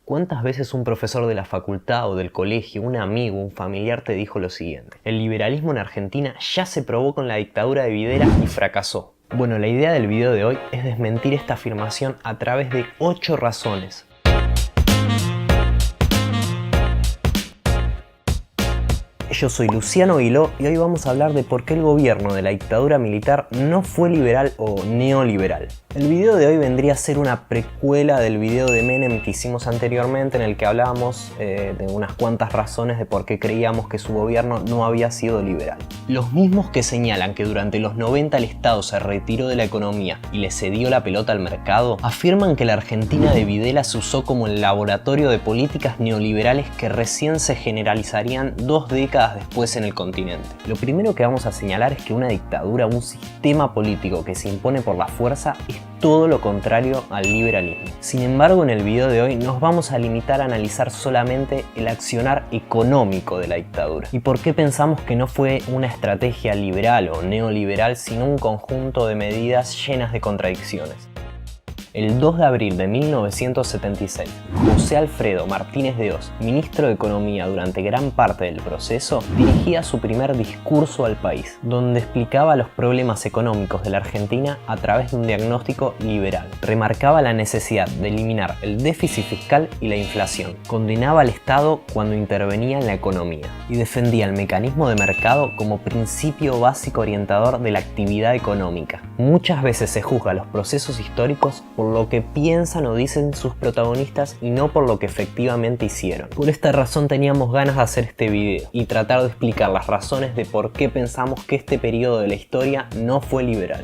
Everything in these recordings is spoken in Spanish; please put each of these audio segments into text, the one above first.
¿Cuántas veces un profesor de la facultad o del colegio, un amigo, un familiar te dijo lo siguiente? El liberalismo en Argentina ya se probó con la dictadura de Videla y fracasó. Bueno, la idea del video de hoy es desmentir esta afirmación a través de 8 razones. Yo soy Luciano Aguiló y hoy vamos a hablar de por qué el gobierno de la dictadura militar no fue liberal o neoliberal. El video de hoy vendría a ser una precuela del video de Menem que hicimos anteriormente, en el que hablábamos de unas cuantas razones de por qué creíamos que su gobierno no había sido liberal. Los mismos que señalan que durante los 90 el Estado se retiró de la economía y le cedió la pelota al mercado, afirman que la Argentina de Videla se usó como el laboratorio de políticas neoliberales que recién se generalizarían 2 décadas después en el continente. Lo primero que vamos a señalar es que una dictadura, un sistema político que se impone por la fuerza, es todo lo contrario al liberalismo. Sin embargo, en el video de hoy nos vamos a limitar a analizar solamente el accionar económico de la dictadura. ¿Y por qué pensamos que no fue una estrategia liberal o neoliberal, sino un conjunto de medidas llenas de contradicciones? El 2 de abril de 1976, José Alfredo Martínez de Hoz, ministro de Economía durante gran parte del proceso, dirigía su primer discurso al país, donde explicaba los problemas económicos de la Argentina a través de un diagnóstico liberal. Remarcaba la necesidad de eliminar el déficit fiscal y la inflación, condenaba al Estado cuando intervenía en la economía y defendía el mecanismo de mercado como principio básico orientador de la actividad económica. Muchas veces se juzga los procesos históricos por lo que piensan o dicen sus protagonistas y no por lo que efectivamente hicieron. Por esta razón teníamos ganas de hacer este video y tratar de explicar las razones de por qué pensamos que este periodo de la historia no fue liberal.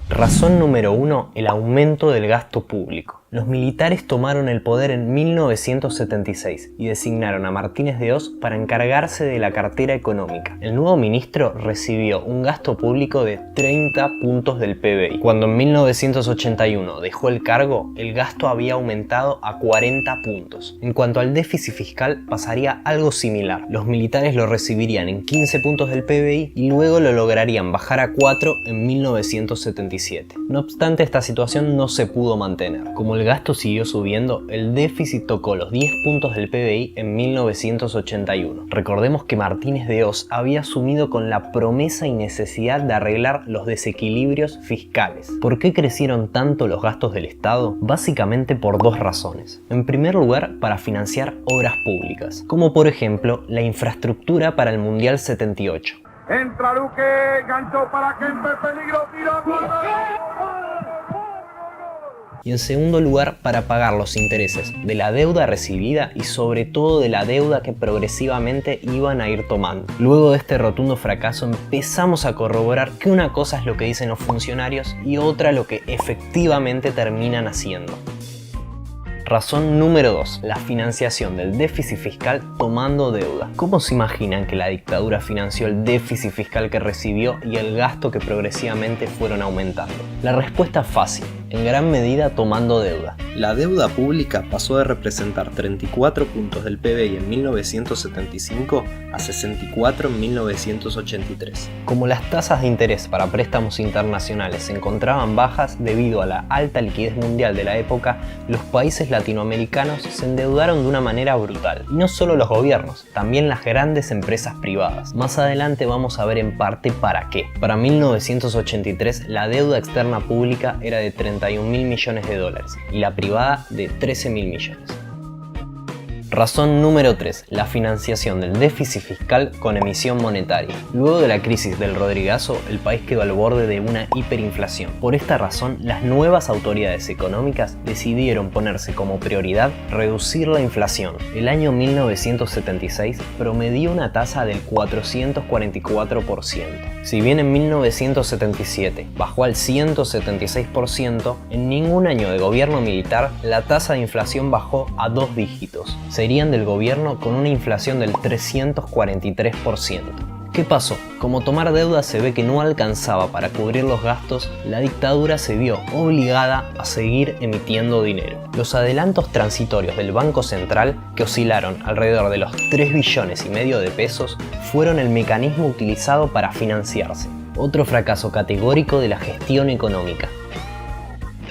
Razón número 1, el aumento del gasto público. Los militares tomaron el poder en 1976 y designaron a Martínez de Hoz para encargarse de la cartera económica. El nuevo ministro recibió un gasto público de 30 puntos del PBI. Cuando en 1981 dejó el cargo, el gasto había aumentado a 40 puntos. En cuanto al déficit fiscal, pasaría algo similar. Los militares lo recibirían en 15 puntos del PBI y luego lo lograrían bajar a 4 en 1977. No obstante, esta situación no se pudo mantener. Como el gasto siguió subiendo, el déficit tocó los 10 puntos del PBI en 1981. Recordemos que Martínez de Hoz había asumido con la promesa y necesidad de arreglar los desequilibrios fiscales. ¿Por qué crecieron tanto los gastos del Estado? Básicamente por 2 razones. En primer lugar, para financiar obras públicas, como por ejemplo la infraestructura para el Mundial 78. Entra Luque, gancho para Kempe, peligro, tiro, gol. Y en segundo lugar, para pagar los intereses de la deuda recibida y sobre todo de la deuda que progresivamente iban a ir tomando. Luego de este rotundo fracaso empezamos a corroborar que una cosa es lo que dicen los funcionarios y otra lo que efectivamente terminan haciendo. Razón número 2, la financiación del déficit fiscal tomando deuda. ¿Cómo se imaginan que la dictadura financió el déficit fiscal que recibió y el gasto que progresivamente fueron aumentando? La respuesta es fácil, en gran medida tomando deuda. La deuda pública pasó de representar 34 puntos del PBI en 1975 a 64 en 1983. Como las tasas de interés para préstamos internacionales se encontraban bajas debido a la alta liquidez mundial de la época, los países latinoamericanos se endeudaron de una manera brutal. Y no solo los gobiernos, también las grandes empresas privadas. Más adelante vamos a ver en parte para qué. Para 1983 la deuda externa pública era de 31.000 millones de dólares y la privada de 13.000 millones. Razón número 3, la financiación del déficit fiscal con emisión monetaria. Luego de la crisis del Rodrigazo, el país quedó al borde de una hiperinflación. Por esta razón, las nuevas autoridades económicas decidieron ponerse como prioridad reducir la inflación. El año 1976 promedió una tasa del 444%. Si bien en 1977 bajó al 176%, en ningún año de gobierno militar la tasa de inflación bajó a 2 dígitos. Serían del gobierno con una inflación del 343%. ¿Qué pasó? Como tomar deuda se ve que no alcanzaba para cubrir los gastos, la dictadura se vio obligada a seguir emitiendo dinero. Los adelantos transitorios del Banco Central, que oscilaron alrededor de los 3,5 billones de pesos, fueron el mecanismo utilizado para financiarse. Otro fracaso categórico de la gestión económica.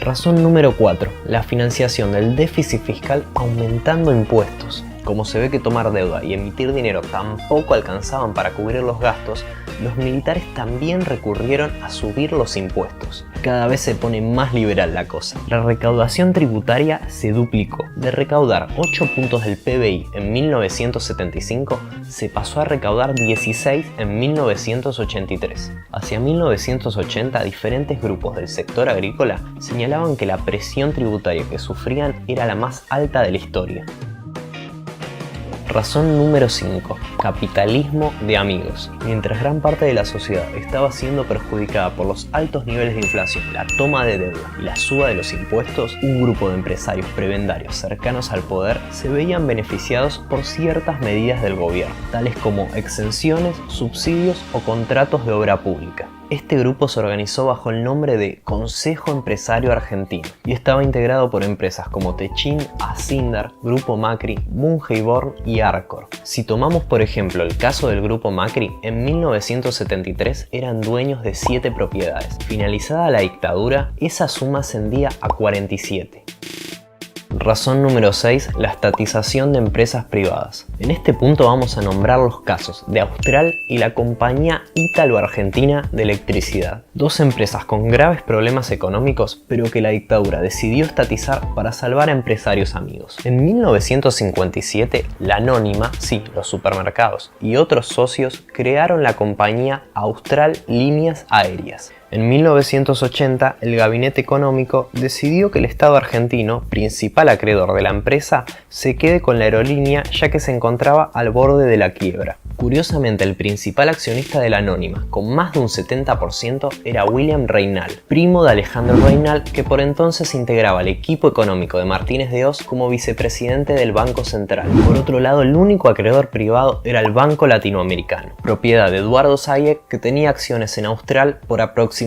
Razón número 4. La financiación del déficit fiscal aumentando impuestos. Como se ve que tomar deuda y emitir dinero tampoco alcanzaban para cubrir los gastos, los militares también recurrieron a subir los impuestos. Cada vez se pone más liberal la cosa. La recaudación tributaria se duplicó. De recaudar 8 puntos del PBI en 1975, se pasó a recaudar 16 en 1983. Hacia 1980, diferentes grupos del sector agrícola señalaban que la presión tributaria que sufrían era la más alta de la historia. Razón número 5. Capitalismo de amigos. Mientras gran parte de la sociedad estaba siendo perjudicada por los altos niveles de inflación, la toma de deuda y la suba de los impuestos, un grupo de empresarios prebendarios cercanos al poder se veían beneficiados por ciertas medidas del gobierno, tales como exenciones, subsidios o contratos de obra pública. Este grupo se organizó bajo el nombre de Consejo Empresario Argentino y estaba integrado por empresas como Techin, Asindar, Grupo Macri, Bunge y Born y Arcor. Si tomamos por ejemplo el caso del Grupo Macri, en 1973 eran dueños de 7 propiedades. Finalizada la dictadura, esa suma ascendía a 47. Razón número 6. La estatización de empresas privadas. En este punto vamos a nombrar los casos de Austral y la compañía Ítalo-Argentina de Electricidad. Dos empresas con graves problemas económicos, pero que la dictadura decidió estatizar para salvar a empresarios amigos. En 1957, la Anónima, sí, los supermercados, y otros socios crearon la compañía Austral Líneas Aéreas. En 1980, el Gabinete Económico decidió que el Estado argentino, principal acreedor de la empresa, se quede con la aerolínea ya que se encontraba al borde de la quiebra. Curiosamente, el principal accionista de la Anónima, con más de un 70%, era William Reynal, primo de Alejandro Reynal, que por entonces integraba el equipo económico de Martínez de Hoz como vicepresidente del Banco Central. Por otro lado, el único acreedor privado era el Banco Latinoamericano, propiedad de Eduardo Zayek, que tenía acciones en Austral por aproximadamente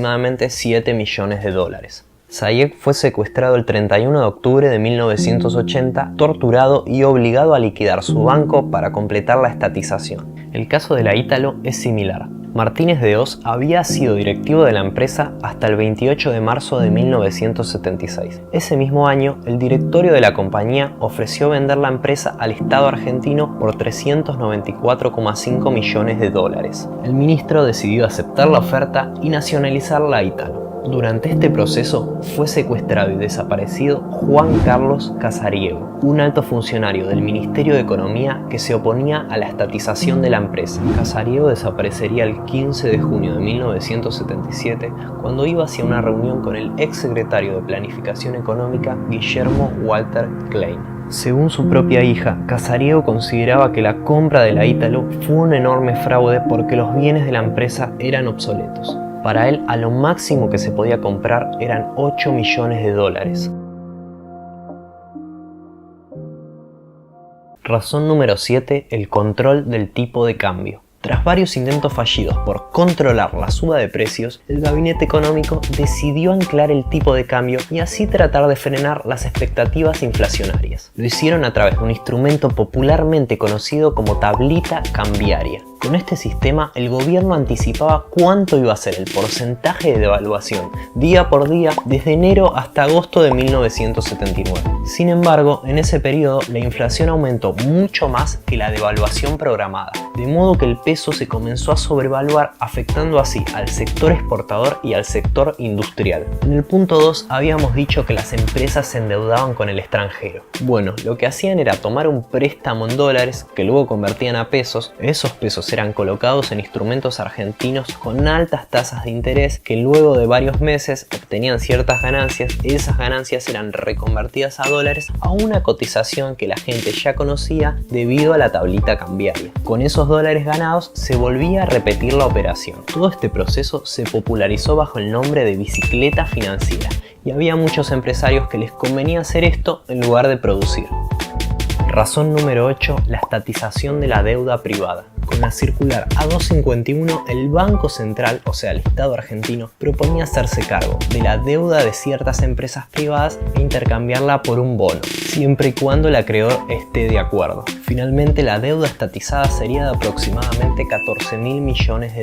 $7 millones. Zayek fue secuestrado el 31 de octubre de 1980, torturado y obligado a liquidar su banco para completar la estatización. El caso de la Ítalo es similar. Martínez de Hoz había sido directivo de la empresa hasta el 28 de marzo de 1976. Ese mismo año, el directorio de la compañía ofreció vender la empresa al Estado argentino por $394,5 millones. El ministro decidió aceptar la oferta y nacionalizar la Ítalo. Durante este proceso fue secuestrado y desaparecido Juan Carlos Casariego, un alto funcionario del Ministerio de Economía que se oponía a la estatización de la empresa. Casariego desaparecería el 15 de junio de 1977 cuando iba hacia una reunión con el ex secretario de Planificación Económica Guillermo Walter Klein. Según su propia hija, Casariego consideraba que la compra de la Ítalo fue un enorme fraude porque los bienes de la empresa eran obsoletos. Para él, a lo máximo que se podía comprar eran $8 millones. Razón número 7. El control del tipo de cambio. Tras varios intentos fallidos por controlar la suba de precios, el Gabinete Económico decidió anclar el tipo de cambio y así tratar de frenar las expectativas inflacionarias. Lo hicieron a través de un instrumento popularmente conocido como tablita cambiaria. Con este sistema, el gobierno anticipaba cuánto iba a ser el porcentaje de devaluación día por día desde enero hasta agosto de 1979. Sin embargo, en ese periodo la inflación aumentó mucho más que la devaluación programada, de modo que el peso se comenzó a sobrevaluar, afectando así al sector exportador y al sector industrial. En el punto 2 habíamos dicho que las empresas se endeudaban con el extranjero. Bueno, lo que hacían era tomar un préstamo en dólares que luego convertían a pesos. Esos pesos eran colocados en instrumentos argentinos con altas tasas de interés que luego de varios meses obtenían ciertas ganancias. Esas ganancias eran reconvertidas a dólares a una cotización que la gente ya conocía debido a la tablita cambiaria. Con esos dólares ganados se volvía a repetir la operación. Todo este proceso se popularizó bajo el nombre de bicicleta financiera y había muchos empresarios que les convenía hacer esto en lugar de producir. Razón número 8. La estatización de la deuda privada. Con la circular A251, el Banco Central, o sea el Estado argentino, proponía hacerse cargo de la deuda de ciertas empresas privadas e intercambiarla por un bono, siempre y cuando el acreedor esté de acuerdo. Finalmente, la deuda estatizada sería de aproximadamente $14.000 millones.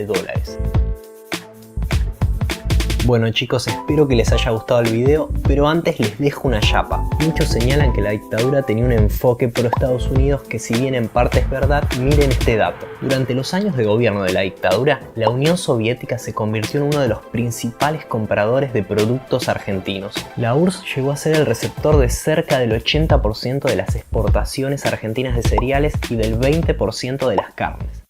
Bueno chicos, espero que les haya gustado el video, pero antes les dejo una chapa. Muchos señalan que la dictadura tenía un enfoque pro Estados Unidos que, si bien en parte es verdad, miren este dato. Durante los años de gobierno de la dictadura, la Unión Soviética se convirtió en uno de los principales compradores de productos argentinos. La URSS llegó a ser el receptor de cerca del 80% de las exportaciones argentinas de cereales y del 20% de las carnes.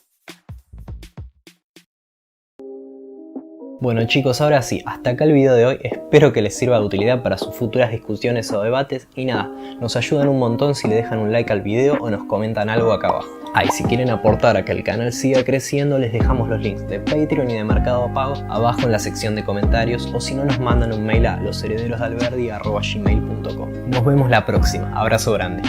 Bueno chicos, ahora sí, hasta acá el video de hoy. Espero que les sirva de utilidad para sus futuras discusiones o debates. Y nada, nos ayudan un montón si le dejan un like al video o nos comentan algo acá abajo. Y si quieren aportar a que el canal siga creciendo, les dejamos los links de Patreon y de Mercado Pago abajo en la sección de comentarios, o si no, nos mandan un mail a losherederosdealberdi@gmail.com. Nos vemos la próxima. Abrazo grande.